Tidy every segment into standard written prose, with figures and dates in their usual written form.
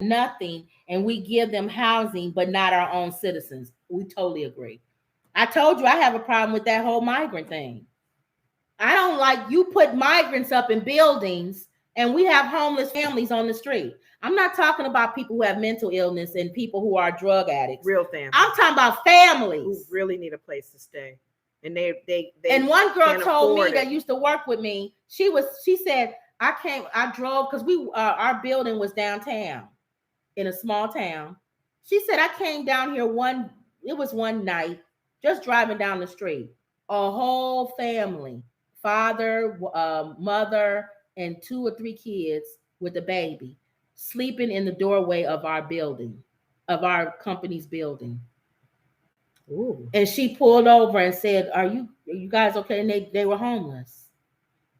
nothing and we give them housing, but not our own citizens. We totally agree. I told you I have a problem with that whole migrant thing. I don't like you put migrants up in buildings and we have homeless families on the street. I'm not talking about people who have mental illness and people who are drug addicts. Real families. I'm talking about families who really need a place to stay. And they and one girl told me that used to work with me. She said, I drove because our building was downtown in a small town. She said, I came down here one night, just driving down the street. A whole family, father, mother, and 2 or 3 kids with a baby, sleeping in the doorway of our building, of our company's building. Ooh. And she pulled over and said, are you guys okay? And they were homeless.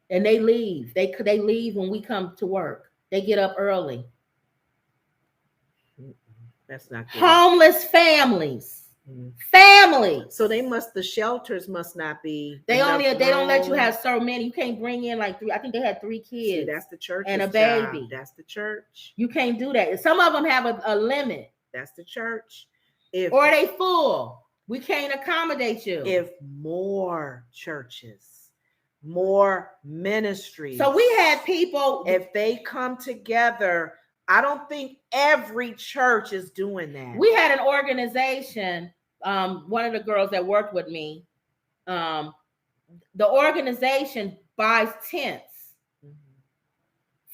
And they leave. They leave when we come to work. They get up early. That's not good. Homeless families. Families. So the shelters must not be. They don't let you have so many. You can't bring in like 3. I think they had 3 kids. See, that's the church and a baby. That's the church. You can't do that. Some of them have a limit. That's the church. Or they full. We can't accommodate you. If more churches, more ministries. So we had people. If they come together, I don't think every church is doing that. We had an organization. One of the girls that worked with me, the organization buys tents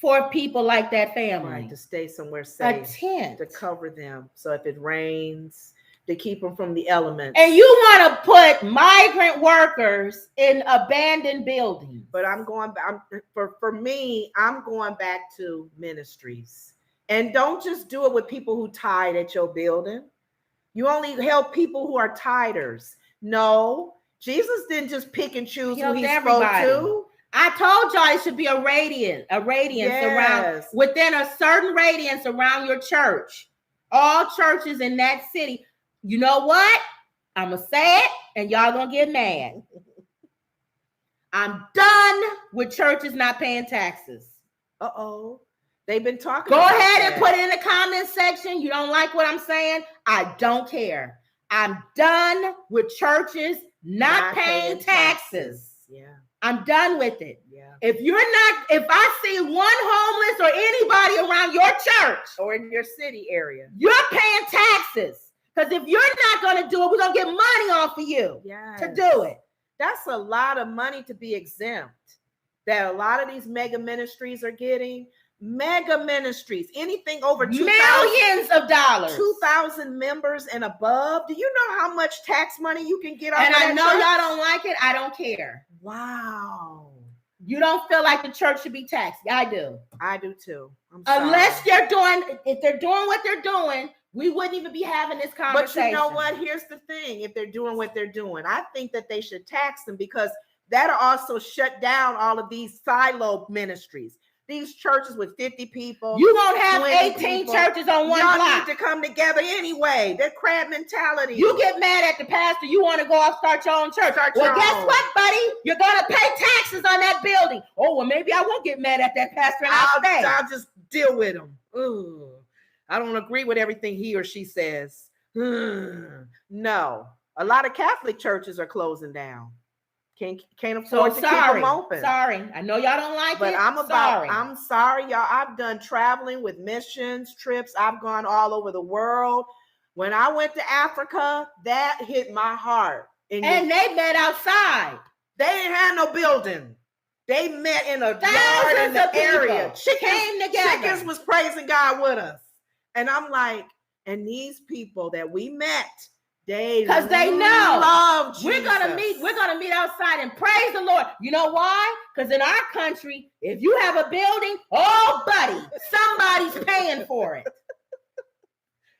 for people like that family. Right, to stay somewhere safe. A tent. To cover them. So if it rains, to keep them from the elements. And you want to put migrant workers in abandoned buildings. But for me, I'm going back to ministries. And don't just do it with people who tied at your building. You only help people who are tiders. No, Jesus didn't just pick and choose who he spoke to. I told y'all it should be a radiance around, within a certain radiance around your church. All churches in that city. You know what? I'm going to say it and y'all going to get mad. I'm done with churches not paying taxes. Uh-oh. They've been talking Go about ahead that. And put it in the comment section. You don't like what I'm saying? I don't care. I'm done with churches not paying taxes. Yeah. I'm done with it. Yeah. If I see one homeless or anybody around your church or in your city area, you're paying taxes. Because if you're not going to do it, we're going to get money off of you to do it. That's a lot of money to be exempt that a lot of these mega ministries are getting. Mega ministries, anything over millions of dollars, 2,000 members and above. Do you know how much tax money you can get off and of I that know church? Y'all don't like it. I don't care. Wow. You don't feel like the church should be taxed. I do. I do too. Unless if they're doing what they're doing, we wouldn't even be having this conversation. But you know what? Here's the thing. If they're doing what they're doing, I think that they should tax them because that'll also shut down all of these silo ministries. These churches with 50 people. You won't have 18 churches on one block. Y'all need to come together anyway. They're crab mentality. You get mad at the pastor. You want to go off, start your own church. Guess what, buddy? You're going to pay taxes on that building. Oh, well, maybe I won't get mad at that pastor and I'll just deal with him. Ooh, I don't agree with everything he or she says. No. A lot of Catholic churches are closing down. Can't afford to keep them open. Sorry. I know y'all don't like but it. I'm sorry, y'all. I've done traveling with missions trips. I've gone all over the world. When I went to Africa, that hit my heart. And they met outside. They didn't have no building. They met in a yard in the area. Chickens was praising God with us. And I'm like, and these people that we met, because they know love Jesus. We're gonna meet outside and praise the Lord. You know why? Because in our country, if you have a building, oh buddy, somebody's paying for it.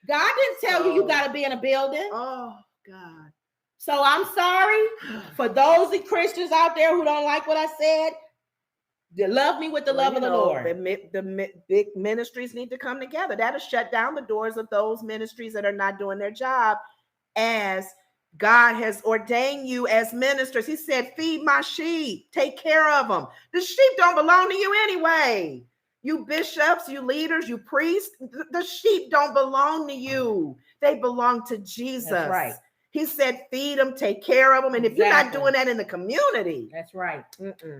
God didn't tell you got to be in a building. Oh God. So I'm sorry for those Christians out there who don't like what I said. They love me with the love of the Lord. The big ministries need to come together. That'll shut down the doors of those ministries that are not doing their job as God has ordained you as ministers. He said, feed my sheep, take care of them. The sheep don't belong to you anyway. You bishops, you leaders, you priests, the sheep don't belong to you. They belong to Jesus. That's right. He said, feed them, take care of them. And if you're not doing that in the community. That's right.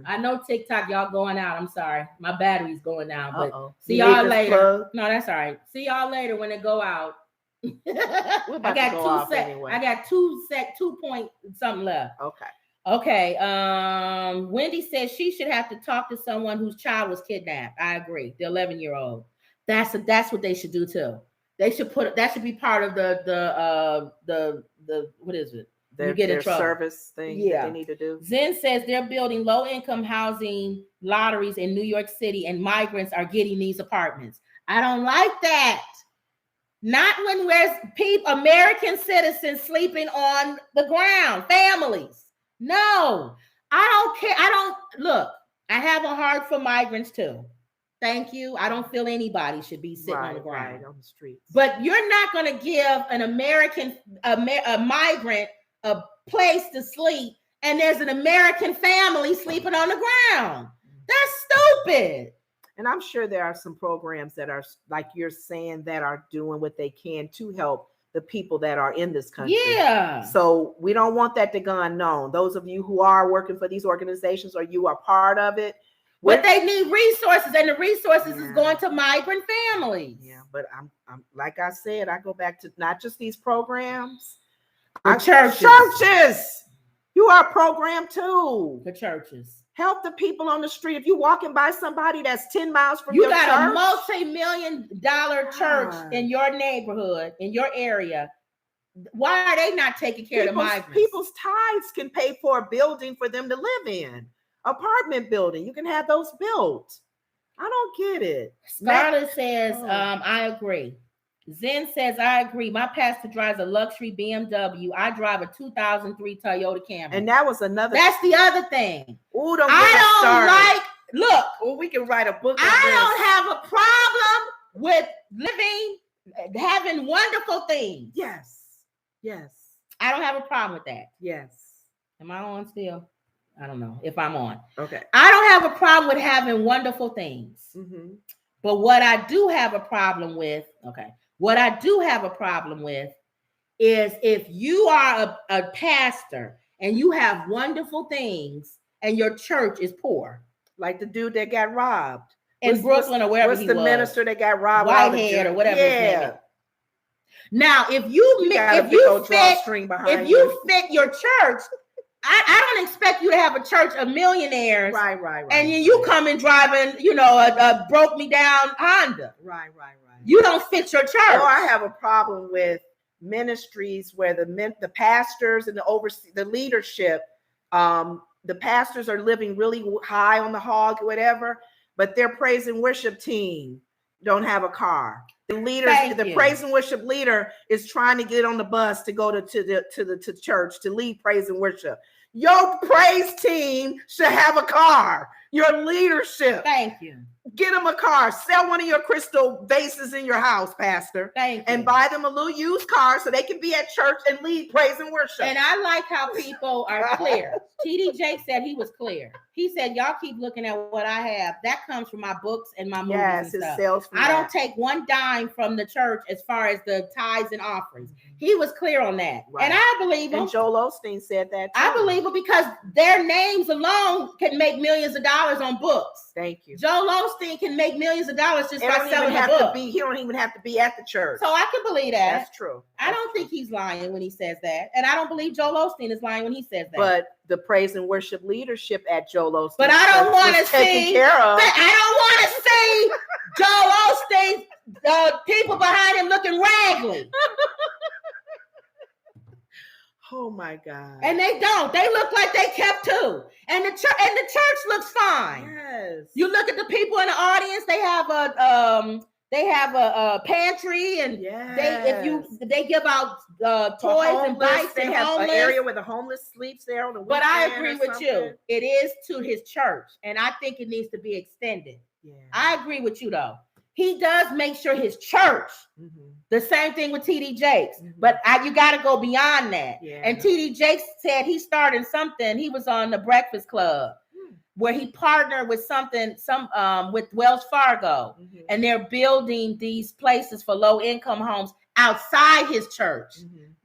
I know TikTok, y'all going out. I'm sorry. My battery's going down. But see you y'all later. No, that's all right. See y'all later when it go out. I got 2 point something left. Okay. Wendy says she should have to talk to someone whose child was kidnapped. I agree. The 11-year-old. That's what they should do too. They should that should be part of the what is it? You get in trouble. Service thing that they need to do. Zen says they're building low-income housing lotteries in New York City, and migrants are getting these apartments. I don't like that. Not when there's American citizens sleeping on the ground, families. No, I don't care. Look, I have a heart for migrants too. Thank you. I don't feel anybody should be sitting on the ground. On the streets. But you're not going to give an a migrant a place to sleep, and there's an American family sleeping on the ground. That's stupid. And I'm sure there are some programs that are, like you're saying, that are doing what they can to help the people that are in this country. Yeah. So we don't want that to go unknown. Those of you who are working for these organizations or you are part of it. But they need resources, and the resources is going to migrant families. Yeah, but I'm like I said, I go back to not just these programs. Churches. You are a program too. The churches. Help the people on the street. If you're walking by somebody that's 10 miles from your church. You got a multi-million-dollar church in your neighborhood, in your area. Why are they not taking care of the migrants? People's tithes can pay for a building for them to live in. Apartment building. You can have those built. I don't get it. Scarlett says, I agree. Zen says, I agree. My pastor drives a luxury BMW. I drive a 2003 Toyota Camry. And that was another. That's the other thing. Ooh, look. Well, we can write a book. I don't have a problem with living, having wonderful things. Yes. I don't have a problem with that. Yes. Am I on still? I don't know if I'm on. Okay. I don't have a problem with having wonderful things. Mm-hmm. But what I do have a problem with, is if you are a pastor and you have wonderful things and your church is poor. Like the dude that got robbed. In Brooklyn or wherever he was. What's the minister that got robbed? Whitehead or whatever his name is. Now, if you fit your church, I don't expect you to have a church of millionaires. Right. And then you come in driving, a broke me down Honda. Right. You don't fit your church. Oh, I have a problem with ministries where the pastors and the leadership, the pastors are living really high on the hog, whatever, but their praise and worship team don't have a car. The praise and worship leader is trying to get on the bus to go to church to lead praise and worship. Your praise team should have a car. Your leadership. Thank you. Get them a car. Sell one of your crystal vases in your house, Pastor. Thank you. And buy them a little used car so they can be at church and lead praise and worship. And I like how people are clear. TD Jake said he was clear. He said, y'all keep looking at what I have. That comes from my books and my movies and stuff. I don't take one dime from the church as far as the tithes and offerings. He was clear on that. Right. And I believe him. And Joel Osteen said that too. I believe him because their names alone can make millions of dollars on books. Thank you. Joel Osteen can make millions of dollars just by selling a book. He don't even have to be at the church. So I can believe that. That's true. I don't think he's lying when he says that. And I don't believe Joel Osteen is lying when he says that. But the praise and worship leadership at Joel Osteen. But I don't want to see. I don't want to see Joel Osteen, people behind him looking raggedy. Oh my God. And they don't. They look like they kept too. And the church looks fine. Yes. You look at the people in the audience, they have a pantry, and they give out toys and bikes. They have an area where the homeless sleeps there on the weekend. But I agree with you. It is to his church, and I think it needs to be extended. Yeah. I agree with you though. He does make sure his church. Mm-hmm. The same thing with TD Jakes, but you got to go beyond that. Yeah. And TD Jakes said he's starting something. He was on the Breakfast Club. where he partnered with with Wells Fargo, and they're building these places for low income homes outside his church.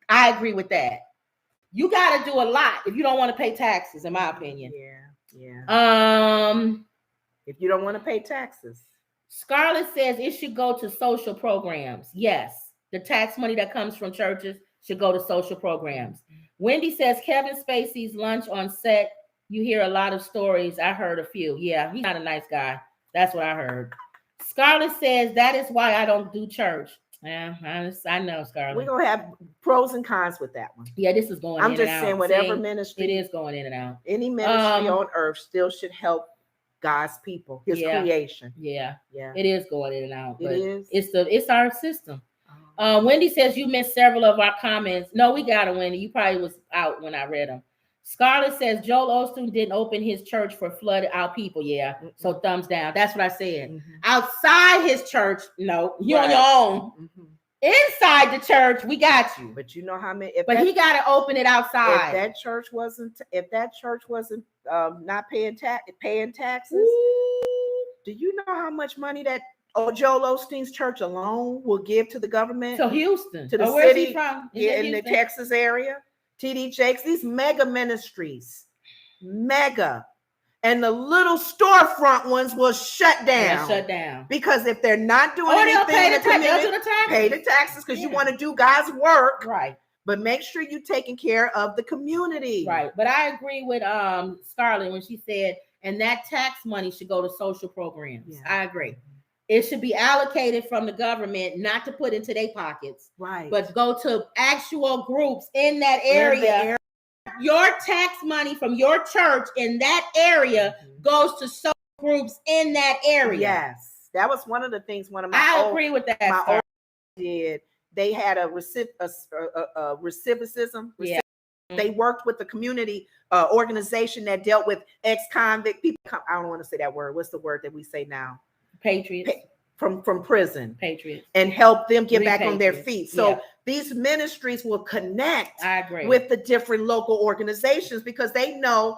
I agree with that. You got to do a lot if you don't want to pay taxes, in my opinion. Yeah. If you don't want to pay taxes. Scarlett says it should go to social programs. Yes, the tax money that comes from churches should go to social programs. Wendy says Kevin Spacey's lunch on set. You hear a lot of stories. I heard a few. Yeah, he's not a nice guy. That's what I heard. Scarlett says that is why I don't do church. Yeah, I know, Scarlett. We're going to have pros and cons with that one. Yeah, this is going I'm just saying whatever ministry. It is going in and out. Any ministry on earth still should help God's people, his creation. Yeah. It is going in and out. It is. It's our system. Wendy says you missed several of our comments. No, we got it, Wendy. You probably was out when I read them. Scarlett says Joel Osteen didn't open his church for flooded out people. Yeah. So thumbs down. That's what I said. Outside his church, no. You on your own. Inside the church, we got you. But you know how many? But he got to open it outside. If that church wasn't not paying taxes, do you know how much money that Joel Osteen's church alone will give to the government? To Houston, to the city, where's he from? In the Texas area. TD Jakes, these mega ministries, and the little storefront ones will shut down. Because if they're not doing anything in the community, pay the taxes because you want to do God's work. Right. But make sure you're taking care of the community. Right. But I agree with Scarlett when she said, and that tax money should go to social programs. Yeah. I agree. It should be allocated from the government, not to put into their pockets. Right. But go to actual groups in that area. Your tax money from your church in that area goes to social groups in that area. Yes, that was one of the things. I agree with that. My old did. They had a recidivism. Yeah. They worked with the community organization that dealt with ex-convict people. I don't want to say that word. What's the word that we say now? Patriots. From prison. Patriots. And help them get back on their feet. So these ministries will connect with the different local organizations because they know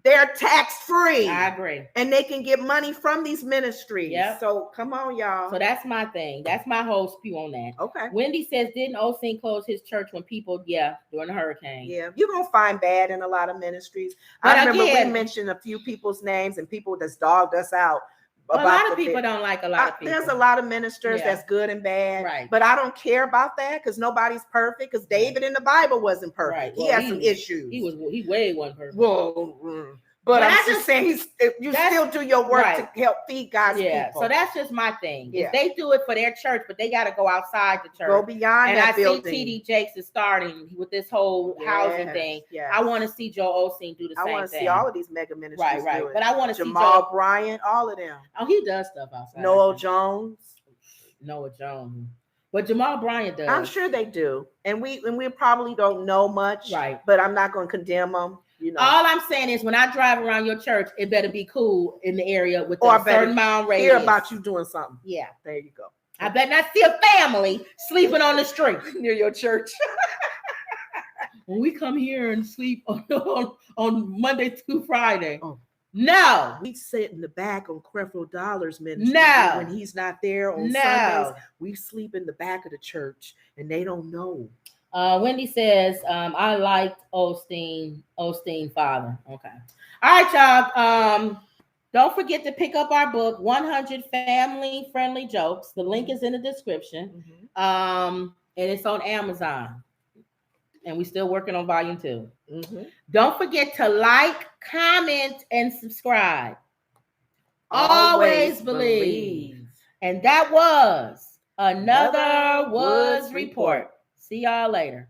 they're tax-free. I agree. And they can get money from these ministries. Yep. So come on, y'all. So that's my thing. That's my whole spew on that. Okay. Wendy says, didn't Osteen close his church when people, during the hurricane? Yeah. You're going to find bad in a lot of ministries. But I remember we mentioned a few people's names and people that's dogged us out. A lot of people don't like a lot of people. There's a lot of ministers that's good and bad. Right. But I don't care about that because nobody's perfect. Because David in the Bible wasn't perfect. Right. Well, he had some issues. He way wasn't perfect. Well, but I'm just saying, you still do your work to help feed God's people. So that's just my thing. Yeah. If they do it for their church, but they got to go outside the church. Go beyond that building. And I see TD Jakes is starting with this whole housing thing. Yes. I want to see Joel Osteen do the same thing. I want to see all of these mega ministries do it. But I want to see Jamal Bryant, all of them. Oh, he does stuff outside. Noah Jones. But Jamal Bryant does. I'm sure they do. And we probably don't know much. Right. But I'm not going to condemn them. You know. All I'm saying is when I drive around your church, it better be cool in the area with a certain mile radius. Hear about you doing something. Yeah. There you go. I better not see a family sleeping on the street near your church. When we come here and sleep on Monday through Friday. Oh. No. We sit in the back on Creflo Dollar's ministry. No. When he's not there on Sundays, we sleep in the back of the church and they don't know. Wendy says, I liked Osteen father. Okay. All right, y'all. Don't forget to pick up our book, 100 Family Friendly Jokes. The link is in the description. And it's on Amazon. And we're still working on volume 2. Don't forget to like, comment, and subscribe. Always believe. And that was Another Woods Report. See y'all later.